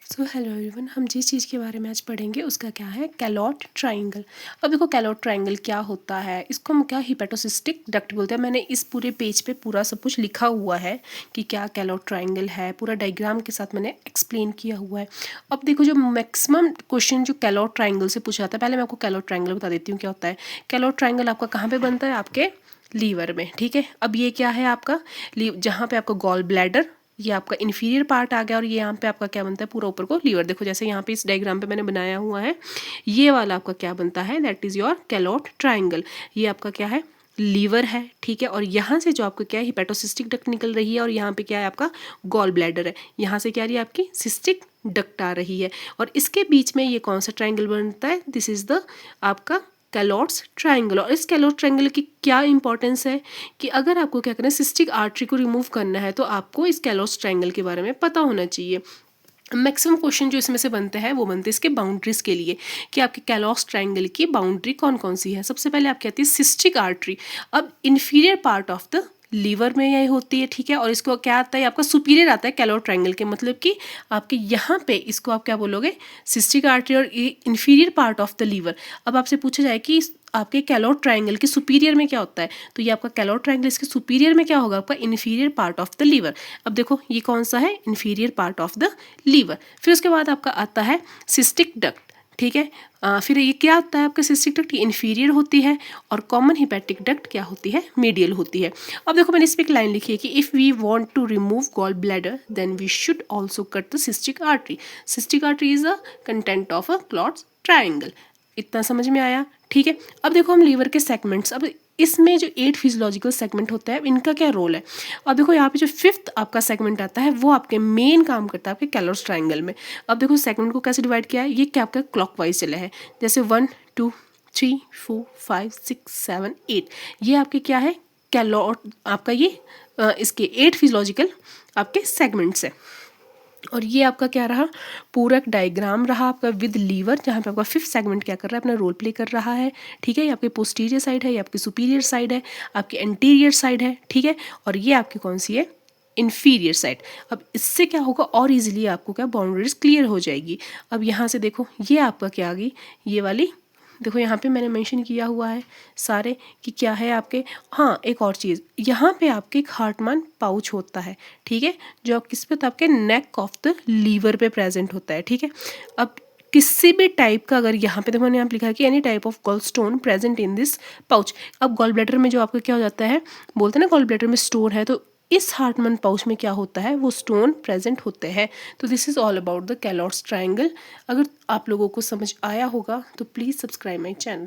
So hello everyone, हम जिस चीज़ के बारे में आज पढ़ेंगे उसका क्या है, कैलॉट ट्राइंगल। अब देखो कैलॉट ट्राइंगल क्या होता है, इसको हम क्या हिपेटोसिस्टिक डक्ट बोलते हैं। मैंने इस पूरे पेज पे पूरा सब कुछ लिखा हुआ है कि क्या कैलॉट ट्राइंगल है, पूरा डायग्राम के साथ मैंने एक्सप्लेन किया हुआ है। अब देखो जो मैक्सिमम क्वेश्चन जो कैलॉट ट्राइंगल से पूछा जाता है, पहले मैं आपको कैलॉट ट्राइंगल बता देती हूँ क्या होता है। कैलॉट ट्राइंगल आपका कहाँ पर बनता है, आपके लीवर में, ठीक है। अब ये क्या है आपका जहाँ पे आपका गॉल ब्लैडर, ये आपका इन्फीरियर पार्ट आ गया, और ये यहाँ पे आपका क्या बनता है, पूरा ऊपर को लीवर। देखो जैसे यहाँ पे इस डायग्राम पे मैंने बनाया हुआ है, ये वाला आपका क्या बनता है, दैट इज योर कैलॉट ट्राइंगल। ये आपका क्या है, लीवर है, ठीक है। और यहाँ से जो आपको क्या है, हिपेटोसिस्टिक डक्ट निकल रही है, और यहाँ पे क्या है आपका गॉल ब्लैडर है। यहाँ से क्या आ रही है, आपकी सिस्टिक डक्ट आ रही है, और इसके बीच में ये कौन सा ट्राइंगल बनता है, दिस इज द आपका कैलॉट्स ट्राइंगल। और इस कैलॉट ट्राइंगल की क्या इंपॉर्टेंस है कि अगर आपको क्या करना है, सिस्टिक आर्टरी को रिमूव करना है, तो आपको इस कैलॉट्स ट्राइंगल के बारे में पता होना चाहिए। मैक्सिमम क्वेश्चन जो इसमें से बनते हैं वो बनते हैं इसके बाउंड्रीज के लिए, कि आपके कैलॉट्स ट्राइंगल की बाउंड्री कौन कौन सी है। सबसे पहले आप कहती है सिस्टिक आर्टरी। अब inferior part of the liver में यह होती है, ठीक है। और इसको क्या आता है, आपका सुपीरियर आता है कैलॉट ट्राइंगल के, मतलब कि आपके यहाँ पे इसको आप क्या बोलोगे, सिस्टिक आर्टरी, और ये inferior part of the liver. अब आपसे पूछा जाए कि आपके कैलॉट ट्राइंगल के सुपीरियर में क्या होता है, तो ये आपका कैलॉट ट्राइंगल इसके सुपीरियर में क्या होगा, आपका inferior part of the liver. अब देखो ये कौन सा है, inferior part of the liver. फिर उसके बाद आपका आता है सिस्टिक डक्ट, ठीक है। फिर ये क्या होता है, आपका सिस्टिक डक्ट इन्फीरियर होती है, और कॉमन हिपैटिक डक्ट क्या होती है, मीडियल होती है। अब देखो मैंने इस पर एक लाइन लिखी है कि if we want to remove gall bladder then we should also cut the cystic artery. Cystic artery is a content of a Calot's triangle. इतना समझ में आया, ठीक है। अब देखो हम लीवर के सेगमेंट्स, अब इसमें जो 8 फिजियोलॉजिकल सेगमेंट होता है, इनका क्या रोल है। अब देखो यहाँ पे जो 5th आपका सेगमेंट आता है, वो आपके मेन काम करता है आपके कैलॉट्स ट्राइंगल में। अब देखो सेगमेंट को कैसे डिवाइड किया है, ये क्या आपका क्लॉकवाइज चला है, जैसे 1 2 3 4 5 6 7 8, ये आपके क्या है, कैलॉट आपका ये इसके 8 फिजियोलॉजिकल आपके सेगमेंट्स है। और ये आपका क्या रहा, पूरा डायग्राम रहा आपका विद लीवर, जहाँ पे आपका 5th सेगमेंट क्या कर रहा है, अपना रोल प्ले कर रहा है, ठीक है। ये आपकी पोस्टीरियर साइड है, ये आपकी सुपीरियर साइड है, आपकी एंटीरियर साइड है, ठीक है। और ये आपकी कौन सी है, इन्फीरियर साइड। अब इससे क्या होगा, और इजीली आपको क्या बाउंड्रीज क्लियर हो जाएगी। अब यहाँ से देखो ये आपका क्या आ गई, ये वाली देखो यहाँ पे मैंने मेंशन किया हुआ है सारे कि क्या है आपके। हाँ एक और चीज़, यहाँ पे आपके एक हार्टमान पाउच होता है, ठीक है, जो किस पे होता है, आपके नेक ऑफ द लीवर पे प्रेजेंट होता है, ठीक है। अब किसी भी टाइप का, अगर यहाँ पे देखो मैंने यहाँ लिखा है कि any type of gall stone present in this pouch. अब गॉल ब्लैडर में जो आपका क्या हो जाता है, बोलते हैं ना गॉल ब्लैडर में स्टोन है, तो इस हार्टमन पाउच में क्या होता है, वो स्टोन प्रेजेंट होते हैं। तो this is all about the Calot's triangle. अगर आप लोगों को समझ आया होगा तो प्लीज़ सब्सक्राइब माई चैनल।